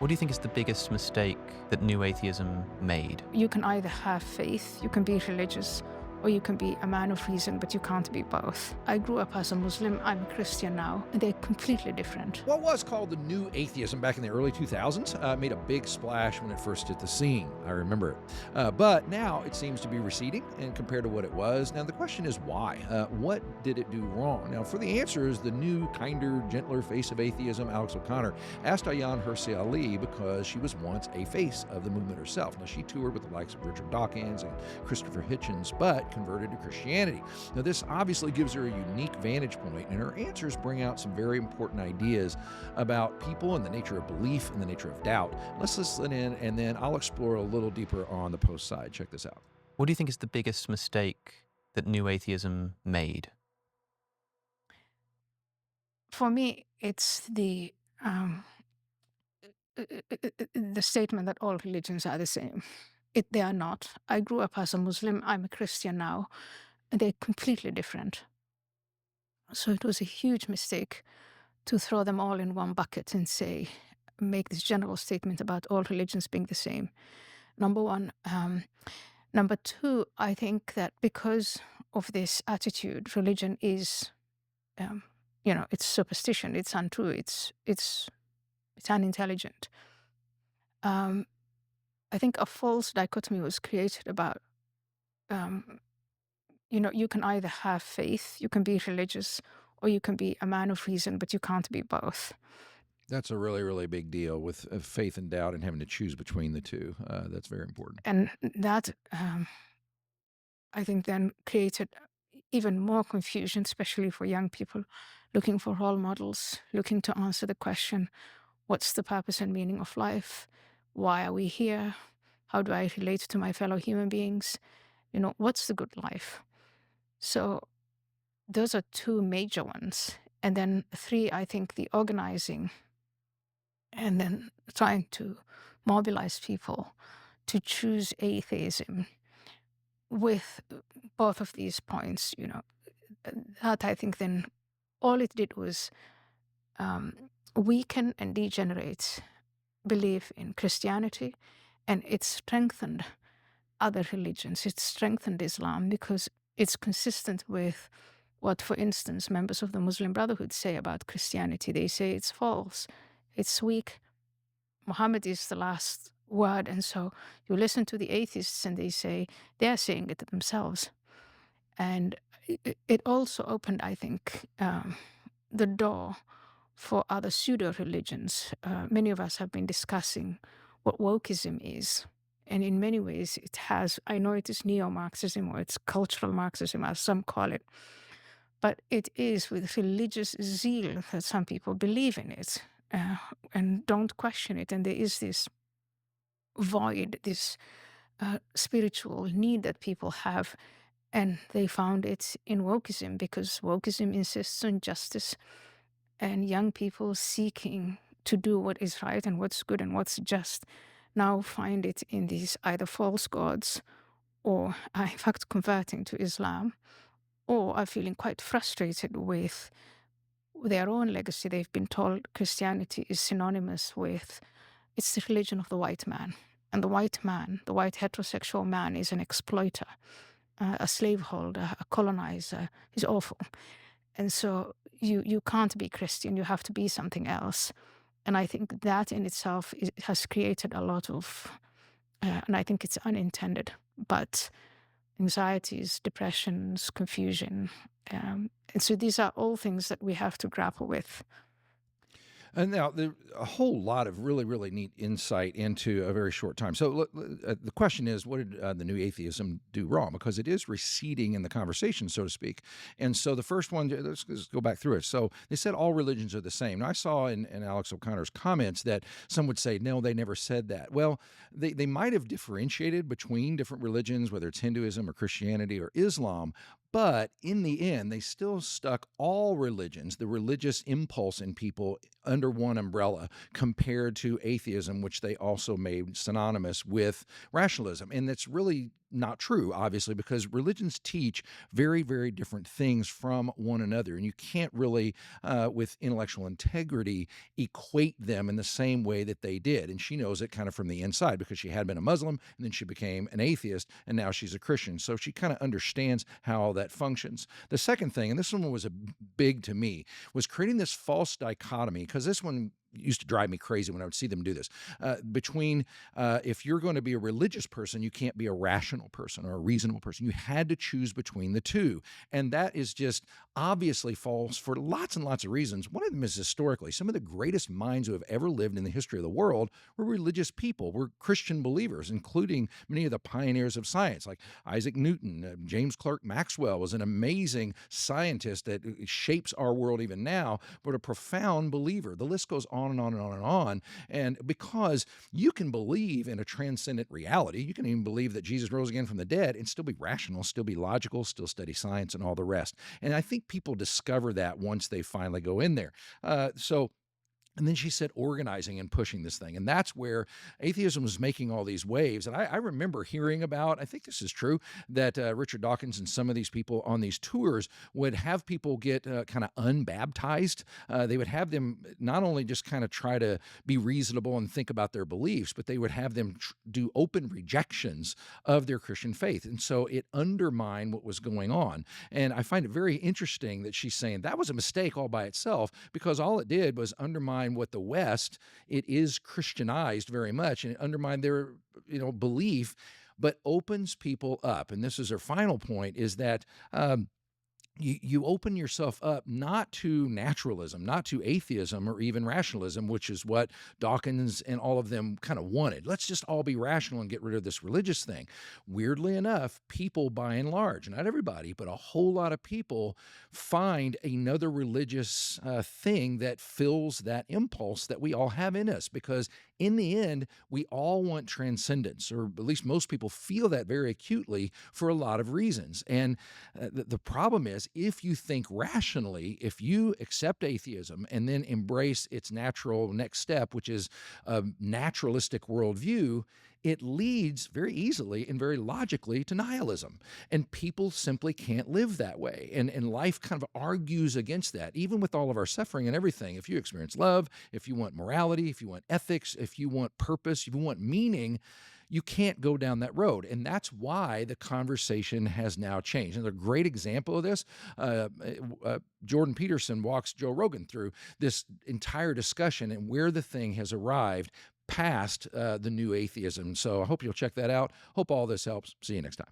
What do you think is the biggest mistake that new atheism made? You can either have faith, you can be religious, or you can be a man of reason, but you can't be both. I grew up as a Muslim, I'm a Christian now, and they're completely different. What was called the New Atheism back in the early 2000s made a big splash when it first hit the scene. I remember it. But now it seems to be receding and compared to what it was. Now, the question is why? What did it do wrong? Now, for the answers, the new, kinder, gentler face of atheism, Alex O'Connor, asked Ayaan Hirsi Ali because she was once a face of the movement herself. Now, she toured with the likes of Richard Dawkins and Christopher Hitchens, but converted to Christianity. Now, this obviously gives her a unique vantage point, and her answers bring out some very important ideas about people and the nature of belief and the nature of doubt. Let's listen in, and then I'll explore a little deeper on the post side. Check this out. What do you think is the biggest mistake that new atheism made? For me, it's the statement that all religions are the same. They are not. I grew up as a Muslim, I'm a Christian now, and they're completely different. So it was a huge mistake to throw them all in one bucket and make this general statement about all religions being the same. Number one. Number two, I think that because of this attitude, religion is, it's superstition, it's untrue, it's unintelligent. I think a false dichotomy was created about, you can either have faith, you can be religious, or you can be a man of reason, but you can't be both. That's a really, really big deal with faith and doubt and having to choose between the two. That's very important. And that, I think, then created even more confusion, especially for young people looking for role models, looking to answer the question, what's the purpose and meaning of life? Why are we here? How do I relate to my fellow human beings? What's the good life? So those are two major ones. And then three, I think the organizing and then trying to mobilize people to choose atheism with both of these points, that I think then all it did was weaken and degenerate belief in Christianity, and it strengthened other religions. It strengthened Islam because it's consistent with what, for instance, members of the Muslim Brotherhood say about Christianity. They say it's false, it's weak, Muhammad is the last word. And so you listen to the atheists and they say they're saying it themselves. And it also opened, I think, the door for other pseudo-religions. Many of us have been discussing what wokeism is. And in many ways it has, I know it is neo-Marxism or it's cultural Marxism as some call it, but it is with religious zeal that some people believe in it and don't question it. And there is this void, this spiritual need that people have. And they found it in wokeism because wokeism insists on justice and young people seeking to do what is right and what's good and what's just now find it in these either false gods or are in fact converting to Islam or are feeling quite frustrated with their own legacy. They've been told Christianity is synonymous with, it's the religion of the white man. And the white man, the white heterosexual man, is an exploiter, a slaveholder, a colonizer. He's awful. And so you can't be Christian, you have to be something else. And I think that in itself has created a lot of, and I think it's unintended, but anxieties, depressions, confusion. And so these are all things that we have to grapple with. And now, a whole lot of really, really neat insight into a very short time. So the question is, what did the new atheism do wrong? Because it is receding in the conversation, so to speak. And so the first one, let's go back through it. So they said all religions are the same. Now, I saw in Alex O'Connor's comments that some would say, no, they never said that. Well, they might have differentiated between different religions, whether it's Hinduism or Christianity or Islam, but in the end, they still stuck all religions, the religious impulse in people, under one umbrella compared to atheism, which they also made synonymous with rationalism. And it's really not true, obviously, because religions teach very, very different things from one another. And you can't really, with intellectual integrity, equate them in the same way that they did. And she knows it kind of from the inside because she had been a Muslim and then she became an atheist and now she's a Christian. So she kind of understands how all that functions. The second thing, and this one was big to me, was creating this false dichotomy, because this one used to drive me crazy when I would see them do this, between if you're going to be a religious person, you can't be a rational person or a reasonable person. You had to choose between the two. And that is just obviously false for lots and lots of reasons. One of them is historically, some of the greatest minds who have ever lived in the history of the world were religious people, were Christian believers, including many of the pioneers of science, like Isaac Newton. James Clerk Maxwell was an amazing scientist that shapes our world even now, but a profound believer. The list goes on and on and on and on. And because you can believe in a transcendent reality, you can even believe that Jesus rose again from the dead and still be rational, still be logical, still study science and all the rest. And I think people discover that once they finally go in there. And then she said organizing and pushing this thing. And that's where atheism was making all these waves. And I remember hearing about, I think this is true, that Richard Dawkins and some of these people on these tours would have people get kind of unbaptized. They would have them not only just kind of try to be reasonable and think about their beliefs, but they would have them do open rejections of their Christian faith. And so it undermined what was going on. And I find it very interesting that she's saying that was a mistake all by itself, because all it did was undermine what the West, it is Christianized very much, and it undermined their belief, but opens people up. And this is her final point, is that you open yourself up not to naturalism, not to atheism or even rationalism, which is what Dawkins and all of them kind of wanted. Let's just all be rational and get rid of this religious thing. Weirdly enough, people by and large, not everybody, but a whole lot of people find another religious thing that fills that impulse that we all have in us, because in the end, we all want transcendence, or at least most people feel that very acutely for a lot of reasons. And the problem is, if you think rationally, if you accept atheism and then embrace its natural next step, which is a naturalistic worldview, it leads very easily and very logically to nihilism. And people simply can't live that way. And life kind of argues against that, even with all of our suffering and everything. If you experience love, if you want morality, if you want ethics, if you want purpose, if you want meaning, you can't go down that road. And that's why the conversation has now changed. And a great example of this, Jordan Peterson walks Joe Rogan through this entire discussion and where the thing has arrived past the new atheism. So I hope you'll check that out. Hope all this helps. See you next time.